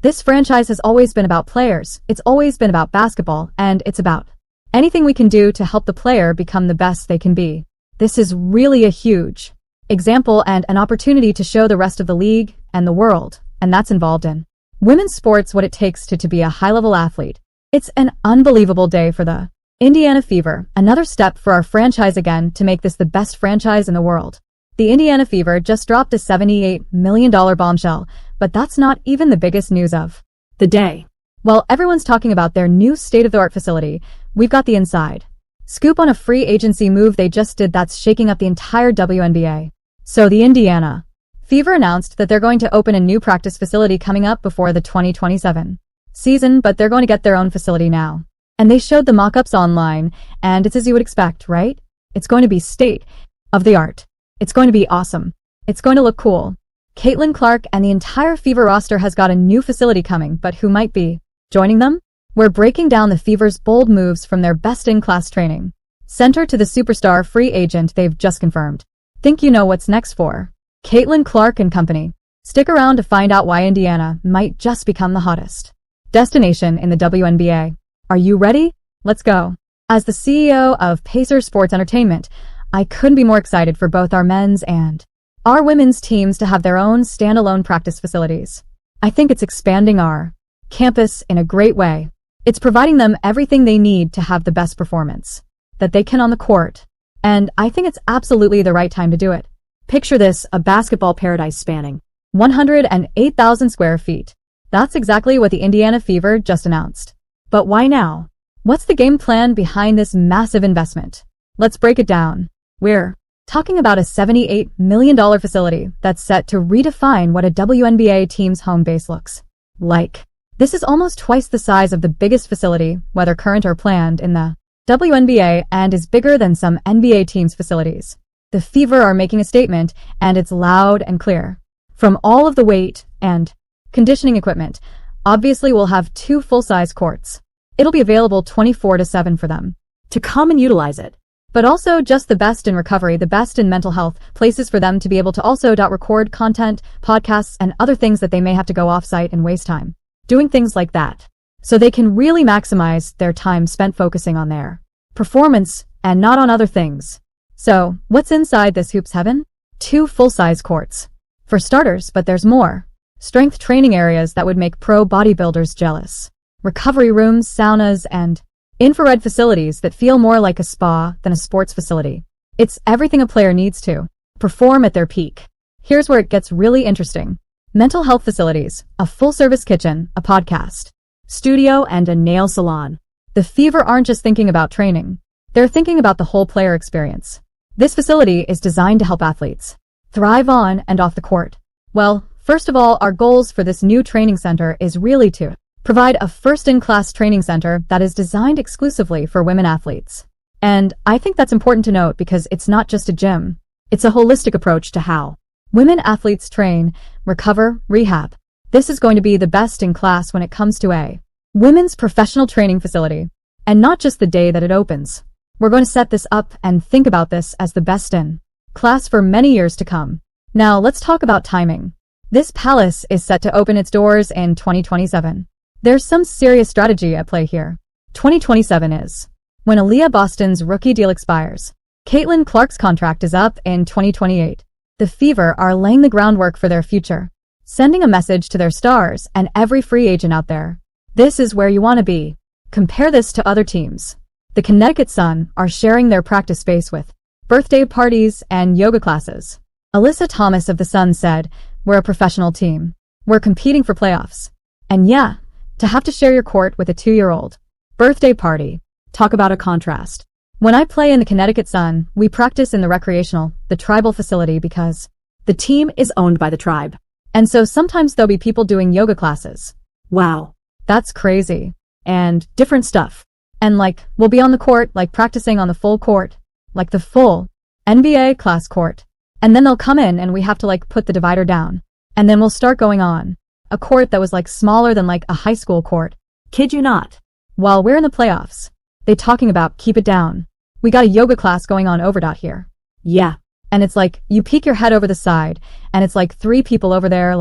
This franchise has always been about players, it's always been about basketball, and it's about anything we can do to help the player become the best they can be. This is really a huge example and an opportunity to show the rest of the league and the world, and that's involved in women's sports, what it takes to be a high-level athlete. It's an unbelievable day for the Indiana Fever, another step for our franchise again to make this the best franchise in the world. The Indiana Fever just dropped a $78 million bombshell, but that's not even the biggest news of the day. While everyone's talking about their new state-of-the-art facility, we've got the inside scoop on a free agency move they just did that's shaking up the entire WNBA. So the Indiana Fever announced that they're going to open a new practice facility coming up before the 2027 season, but they're going to get their own facility now. And they showed the mock-ups online, and it's as you would expect, right? It's going to be state-of-the-art. It's going to be awesome. It's going to look cool. Caitlin Clark and the entire Fever roster has got a new facility coming, but who might be joining them? We're breaking down the Fever's bold moves from their best-in-class training center to the superstar free agent they've just confirmed. Think you know what's next for Caitlin Clark and company? Stick around to find out why Indiana might just become the hottest destination in the WNBA. Are you ready? Let's go. As the CEO of Pacers Sports Entertainment, I couldn't be more excited for both our men's and our women's teams to have their own standalone practice facilities. I think it's expanding our campus in a great way. It's providing them everything they need to have the best performance that they can on the court. And I think it's absolutely the right time to do it. Picture this, a basketball paradise spanning 108,000 square feet. That's exactly what the Indiana Fever just announced. But why now? What's the game plan behind this massive investment? Let's break it down. We're talking about a $78 million facility that's set to redefine what a WNBA team's home base looks like. This is almost twice the size of the biggest facility, whether current or planned, in the WNBA, and is bigger than some NBA teams' facilities. The Fever are making a statement, and it's loud and clear. From all of the weight and conditioning equipment, obviously we'll have 2 full-size courts. It'll be available 24/7 for them to come and utilize it. But also just the best in recovery, the best in mental health, places for them to be able to also record content, podcasts, and other things that they may have to go off-site and waste time doing things like that. So they can really maximize their time spent focusing on their performance and not on other things. So, what's inside this hoops heaven? 2 full-size courts. For starters, but there's more. Strength training areas that would make pro bodybuilders jealous. Recovery rooms, saunas, and infrared facilities that feel more like a spa than a sports facility. It's everything a player needs to perform at their peak. Here's where it gets really interesting. Mental health facilities, a full-service kitchen, a podcast studio, and a nail salon. The Fever aren't just thinking about training. They're thinking about the whole player experience. This facility is designed to help athletes thrive on and off the court. Well, first of all, our goals for this new training center is really to provide a first-in-class training center that is designed exclusively for women athletes. And I think that's important to note because it's not just a gym. It's a holistic approach to how women athletes train, recover, rehab. This is going to be the best in class when it comes to a women's professional training facility. And not just the day that it opens. We're going to set this up and think about this as the best in class for many years to come. Now let's talk about timing. This palace is set to open its doors in 2027. There's some serious strategy at play here. 2027 is when Aaliyah Boston's rookie deal expires. Caitlin Clark's contract is up in 2028. The Fever are laying the groundwork for their future, sending a message to their stars and every free agent out there. This is where you want to be. Compare this to other teams. The Connecticut Sun are sharing their practice space with birthday parties and yoga classes. Alyssa Thomas of the Sun said, "We're a professional team. We're competing for playoffs." And yeah, to have to share your court with a 2-year-old birthday party. Talk about a contrast. When I play in the Connecticut Sun, we practice in the tribal facility because the team is owned by the tribe. And so sometimes there'll be people doing yoga classes. Wow. That's crazy. And different stuff. And we'll be on the court, practicing on the full court, the full NBA class court. And then they'll come in and we have to put the divider down. And then we'll start going on a court that was smaller than a high school court. Kid you not. While we're in the playoffs, they talking about keep it down. We got a yoga class going on over here. Yeah. And it's you peek your head over the side and it's 3 people over there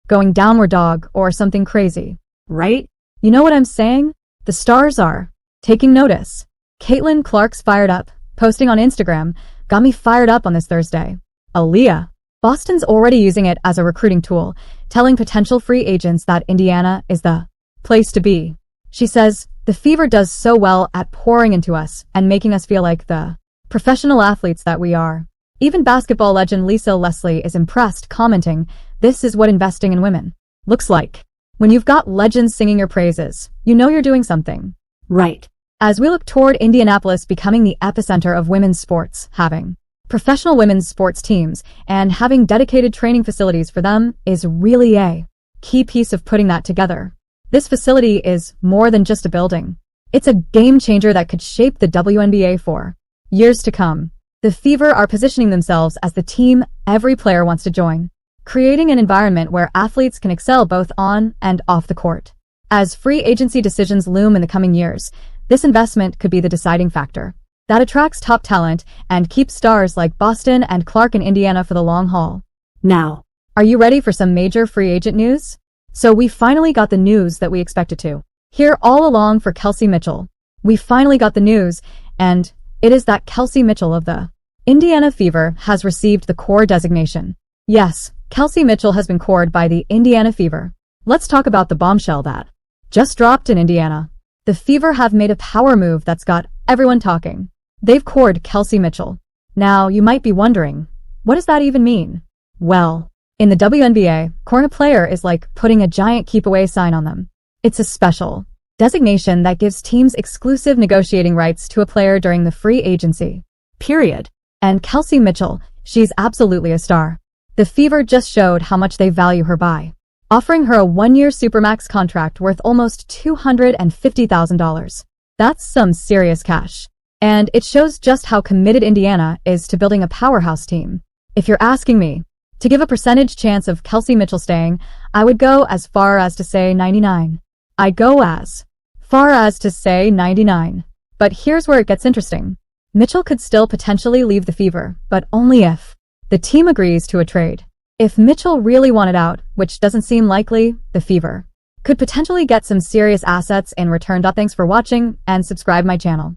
going downward dog or something crazy. Right? You know what I'm saying? The stars are taking notice. Caitlin Clark's fired up, posting on Instagram, got me fired up on this Thursday. Aaliyah. Boston's already using it as a recruiting tool, telling potential free agents that Indiana is the place to be. She says, the Fever does so well at pouring into us and making us feel like the professional athletes that we are. Even basketball legend Lisa Leslie is impressed, commenting, this is what investing in women looks like. When you've got legends singing your praises, you know you're doing something right. As we look toward Indianapolis becoming the epicenter of women's sports, having professional women's sports teams and having dedicated training facilities for them is really a key piece of putting that together. This facility is more than just a building. It's a game changer that could shape the WNBA for years to come. The Fever are positioning themselves as the team every player wants to join, creating an environment where athletes can excel both on and off the court. As free agency decisions loom in the coming years, this investment could be the deciding factor that attracts top talent and keeps stars like Boston and Clark in Indiana for the long haul. Now, are you ready for some major free agent news? So we finally got the news that we expected to hear all along for Kelsey Mitchell. We finally got the news, and it is that Kelsey Mitchell of the Indiana Fever has received the core designation. Yes, Kelsey Mitchell has been cored by the Indiana Fever. Let's talk about the bombshell that just dropped in Indiana. The Fever have made a power move that's got everyone talking. They've cored Kelsey Mitchell. Now, you might be wondering, what does that even mean? Well, in the WNBA, coring a player is like putting a giant keep-away sign on them. It's a special designation that gives teams exclusive negotiating rights to a player during the free agency period. And Kelsey Mitchell, she's absolutely a star. The Fever just showed how much they value her by offering her a one-year Supermax contract worth almost $250,000. That's some serious cash. And it shows just how committed Indiana is to building a powerhouse team. If you're asking me to give a percentage chance of Kelsey Mitchell staying, I would go as far as to say 99. I'd go as far as to say 99. But here's where it gets interesting. Mitchell could still potentially leave the Fever, but only if the team agrees to a trade. If Mitchell really wanted out, which doesn't seem likely, the Fever could potentially get some serious assets in return. Thanks for watching and subscribe my channel.